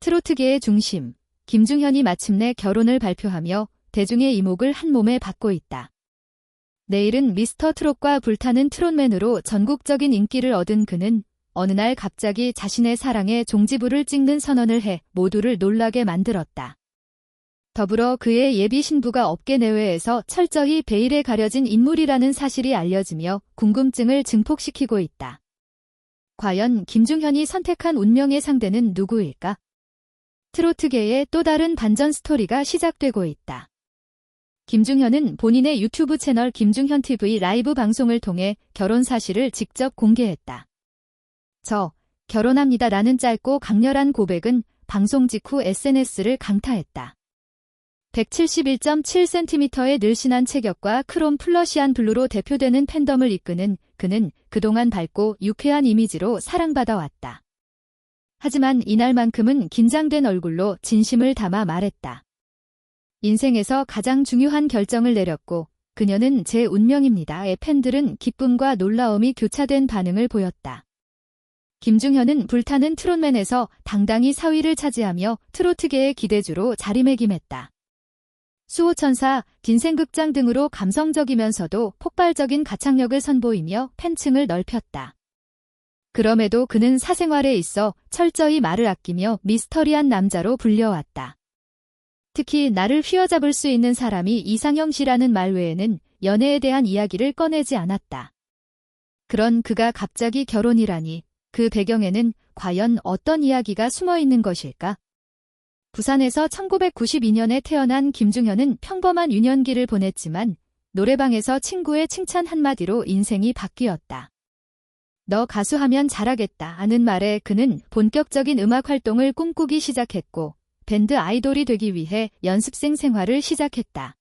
트로트계의 중심, 김중현이 마침내 결혼을 발표하며 대중의 이목을 한몸에 받고 있다. 내일은 미스터 트롯과 불타는 트롯맨으로 전국적인 인기를 얻은 그는 어느 날 갑자기 자신의 사랑에 종지부를 찍는 선언을 해 모두를 놀라게 만들었다. 더불어 그의 예비 신부가 업계 내외에서 철저히 베일에 가려진 인물이라는 사실이 알려지며 궁금증을 증폭시키고 있다. 과연 김중현이 선택한 운명의 상대는 누구일까? 트로트계의 또 다른 반전 스토리가 시작되고 있다. 김중현은 본인의 유튜브 채널 김중현TV 라이브 방송을 통해 결혼 사실을 직접 공개했다. "저 결혼합니다라는 짧고 강렬한 고백은 방송 직후 SNS를 강타했다. 171.7cm의 늘씬한 체격과 크롬 플러시한 블루로 대표되는 팬덤을 이끄는 그는 그동안 밝고 유쾌한 이미지로 사랑받아 왔다. 하지만 이날만큼은 긴장된 얼굴로 진심을 담아 말했다. 인생에서 가장 중요한 결정을 내렸고 그녀는 제 운명입니다의 팬들은 기쁨과 놀라움이 교차된 반응을 보였다. 김중현은 불타는 트롯맨에서 당당히 4위를 차지하며 트로트계의 기대주로 자리매김했다. 수호천사, 빈생극장 등으로 감성적이면서도 폭발적인 가창력을 선보이며 팬층을 넓혔다. 그럼에도 그는 사생활에 있어 철저히 말을 아끼며 미스터리한 남자로 불려왔다. 특히 나를 휘어잡을 수 있는 사람이 이상형 씨라는 말 외에는 연애에 대한 이야기를 꺼내지 않았다. 그런 그가 갑자기 결혼이라니 그 배경에는 과연 어떤 이야기가 숨어 있는 것일까? 부산에서 1992년에 태어난 김중현은 평범한 유년기를 보냈지만 노래방에서 친구의 칭찬 한마디로 인생이 바뀌었다. "너 가수하면 잘하겠다" 하는 말에 그는 본격적인 음악 활동을 꿈꾸기 시작했고 밴드 아이돌이 되기 위해 연습생 생활을 시작했다.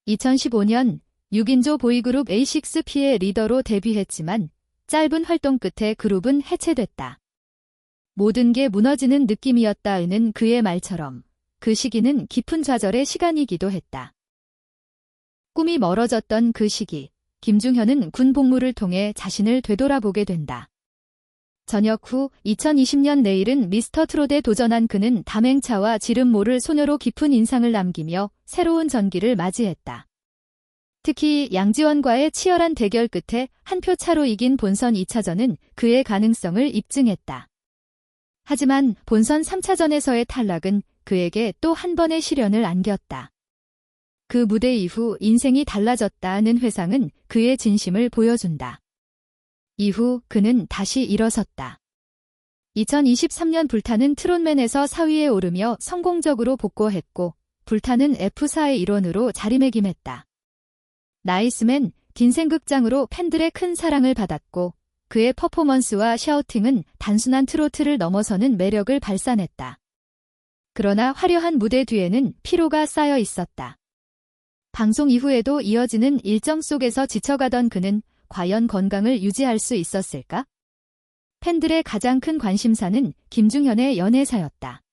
2015년 6인조 보이그룹 A6P의 리더로 데뷔했지만 짧은 활동 끝에 그룹은 해체됐다. 모든 게 무너지는 느낌이었다는 그의 말처럼 그 시기는 깊은 좌절의 시간이기도 했다. 꿈이 멀어졌던 그 시기, 김중현은 군 복무를 통해 자신을 되돌아보게 된다. 전역 후 2020년 내일은 미스터 트롯에 도전한 그는 담행차와 지름 모를 소녀로 깊은 인상을 남기며 새로운 전기를 맞이했다. 특히 양지원과의 치열한 대결 끝에 한 표 차로 이긴 본선 2차전은 그의 가능성을 입증했다. 하지만 본선 3차전에서의 탈락은 그에게 또 한 번의 시련을 안겼다. 그 무대 이후 인생이 달라졌다는 회상은 그의 진심을 보여준다. 이후 그는 다시 일어섰다. 2023년 불타는 트롯맨에서 4위에 오르며 성공적으로 복구했고 불타는 F4의 일원으로 자리매김했다. 나이스맨, 빈생극장으로 팬들의 큰 사랑을 받았고 그의 퍼포먼스와 샤우팅은 단순한 트로트를 넘어서는 매력을 발산했다. 그러나 화려한 무대 뒤에는 피로가 쌓여 있었다. 방송 이후에도 이어지는 일정 속에서 지쳐가던 그는 과연 건강을 유지할 수 있었을까? 팬들의 가장 큰 관심사는 김중현의 연애사였다.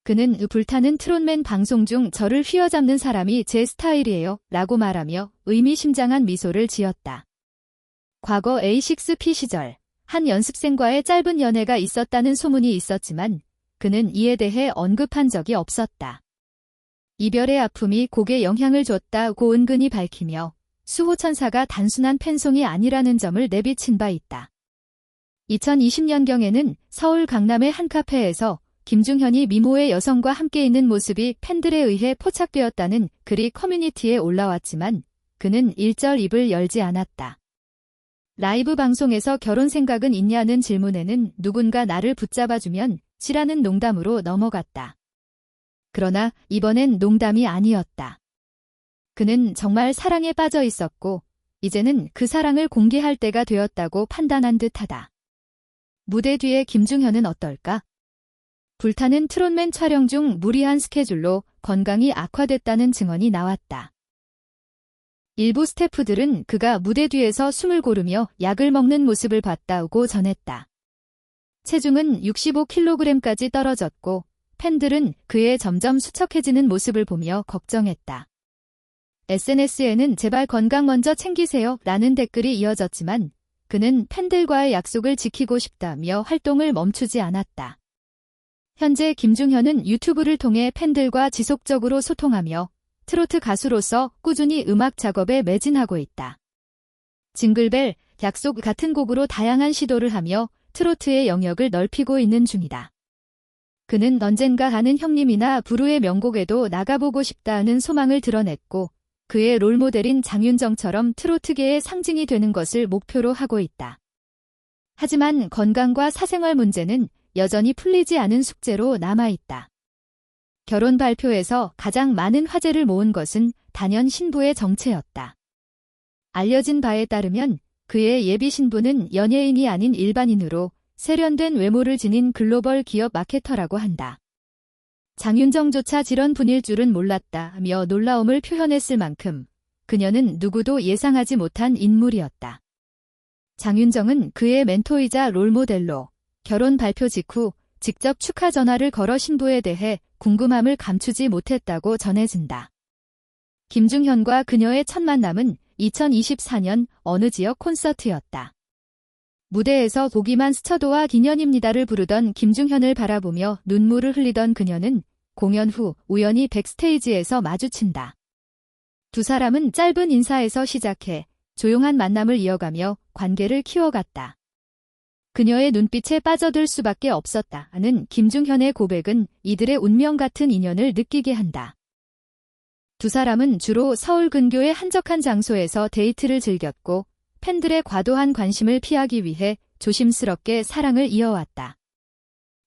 그는 불타는 트롯맨 방송 중 "저를 휘어잡는 사람이 제 스타일이에요 라고 말하며 의미심장한 미소를 지었다. 과거 A6P 시절 한 연습생과의 짧은 연애가 있었다는 소문이 있었지만 그는 이에 대해 언급한 적이 없었다. 이별의 아픔이 곡에 영향을 줬다고 은근히 밝히며 수호천사가 단순한 팬송이 아니라는 점을 내비친 바 있다. 2020년경에는 서울 강남의 한 카페에서 김중현이 미모의 여성과 함께 있는 모습이 팬들에 의해 포착되었다는 글이 커뮤니티에 올라왔지만 그는 일절 입을 열지 않았다. 라이브 방송에서 결혼 생각은 있냐는 질문에는 "누군가 나를 붙잡아주면 지라는 농담으로 넘어갔다. 그러나 이번엔 농담이 아니었다. 그는 정말 사랑에 빠져 있었고 이제는 그 사랑을 공개할 때가 되었다고 판단한 듯하다. 무대 뒤에 김중현은 어떨까? 불타는 트롯맨 촬영 중 무리한 스케줄로 건강이 악화됐다는 증언이 나왔다. 일부 스태프들은 그가 무대 뒤에서 숨을 고르며 약을 먹는 모습을 봤다고 전했다. 체중은 65kg까지 떨어졌고 팬들은 그의 점점 수척해지는 모습을 보며 걱정했다. SNS에는 "제발 건강 먼저 챙기세요" 라는 댓글이 이어졌지만 그는 팬들과의 약속을 지키고 싶다며 활동을 멈추지 않았다. 현재 김중현은 유튜브를 통해 팬들과 지속적으로 소통하며 트로트 가수로서 꾸준히 음악 작업에 매진하고 있다. 징글벨, 약속 같은 곡으로 다양한 시도를 하며 트로트의 영역을 넓히고 있는 중이다. 그는 언젠가 아는 형님이나 부르의 명곡에도 나가보고 싶다는 소망을 드러냈고 그의 롤모델인 장윤정처럼 트로트계의 상징이 되는 것을 목표로 하고 있다. 하지만 건강과 사생활 문제는 여전히 풀리지 않은 숙제로 남아있다. 결혼 발표에서 가장 많은 화제를 모은 것은 단연 신부의 정체였다. 알려진 바에 따르면 그의 예비 신부는 연예인이 아닌 일반인으로 세련된 외모를 지닌 글로벌 기업 마케터라고 한다. 장윤정조차 이런 분일 줄은 몰랐다며 놀라움을 표현했을 만큼 그녀는 누구도 예상하지 못한 인물이었다. 장윤정은 그의 멘토이자 롤모델로 결혼 발표 직후 직접 축하 전화를 걸어 신부에 대해 궁금함을 감추지 못했다고 전해진다. 김중현과 그녀의 첫 만남은 2024년 어느 지역 콘서트였다. 무대에서 보기만 스쳐도와 기년입니다를 부르던 김중현을 바라보며 눈물을 흘리던 그녀는 공연 후 우연히 백스테이지에서 마주친다. 두 사람은 짧은 인사에서 시작해 조용한 만남을 이어가며 관계를 키워갔다. 그녀의 눈빛에 빠져들 수밖에 없었다는 김중현의 고백은 이들의 운명 같은 인연을 느끼게 한다. 두 사람은 주로 서울 근교의 한적한 장소에서 데이트를 즐겼고 팬들의 과도한 관심을 피하기 위해 조심스럽게 사랑을 이어왔다.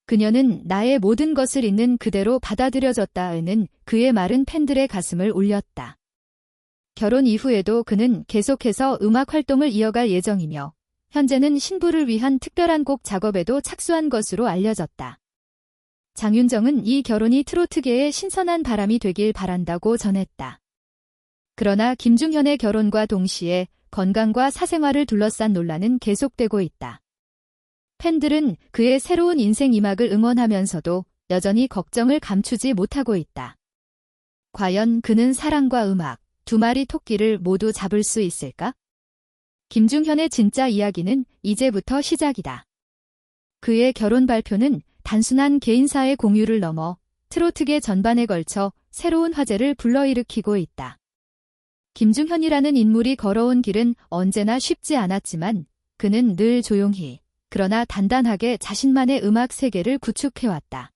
그녀는 나의 모든 것을 있는 그대로 받아들여졌다는 그의 말은 팬들의 가슴을 울렸다. 결혼 이후에도 그는 계속해서 음악 활동을 이어갈 예정이며 현재는 신부를 위한 특별한 곡 작업에도 착수한 것으로 알려졌다. 장윤정은 이 결혼이 트로트계에 신선한 바람이 되길 바란다고 전했다. 그러나 김중현의 결혼과 동시에 건강과 사생활을 둘러싼 논란은 계속되고 있다. 팬들은 그의 새로운 인생 이막을 응원하면서도 여전히 걱정을 감추지 못하고 있다. 과연 그는 사랑과 음악, 두 마리 토끼를 모두 잡을 수 있을까? 김중현의 진짜 이야기는 이제부터 시작이다. 그의 결혼 발표는 단순한 개인사의 공유를 넘어 트로트계 전반에 걸쳐 새로운 화제를 불러일으키고 있다. 김중현이라는 인물이 걸어온 길은 언제나 쉽지 않았지만 그는 늘 조용히 그러나 단단하게 자신만의 음악 세계를 구축해왔다.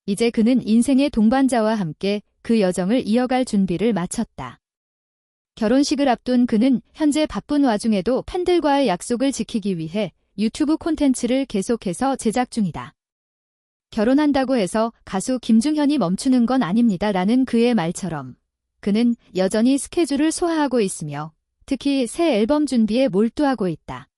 이제 그는 인생의 동반자와 함께 그 여정을 이어갈 준비를 마쳤다. 결혼식을 앞둔 그는 현재 바쁜 와중에도 팬들과의 약속을 지키기 위해 유튜브 콘텐츠를 계속해서 제작 중이다. 결혼한다고 해서 가수 김중현이 멈추는 건 아닙니다라는 그의 말처럼 그는 여전히 스케줄을 소화하고 있으며 특히 새 앨범 준비에 몰두하고 있다.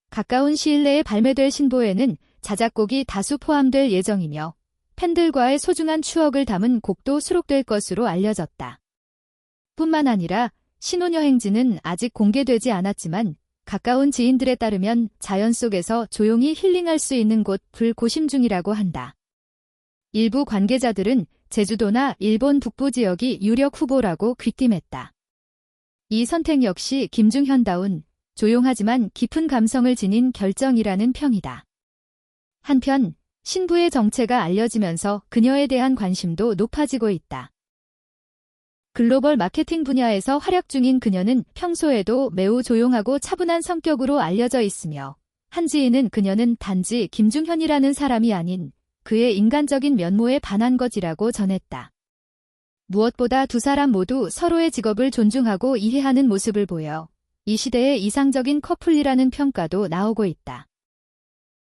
가까운 시일 내에 발매될 신보에는 자작곡이 다수 포함될 예정이며 팬들과의 소중한 추억을 담은 곡도 수록될 것으로 알려졌다. 뿐만 아니라 신혼여행지는 아직 공개되지 않았지만 가까운 지인들에 따르면 자연 속에서 조용히 힐링할 수 있는 곳을 고심 중이라고 한다. 일부 관계자들은 제주도나 일본 북부 지역이 유력 후보라고 귀띔했다. 이 선택 역시 김중현다운 조용하지만 깊은 감성을 지닌 결정이라는 평이다. 한편 신부의 정체가 알려지면서 그녀에 대한 관심도 높아지고 있다. 글로벌 마케팅 분야에서 활약 중인 그녀는 평소에도 매우 조용하고 차분한 성격으로 알려져 있으며 한 지인은 그녀는 단지 김중현이라는 사람이 아닌 그의 인간적인 면모에 반한 것이라고 전했다. 무엇보다 두 사람 모두 서로의 직업을 존중하고 이해하는 모습을 보여 이 시대의 이상적인 커플이라는 평가도 나오고 있다.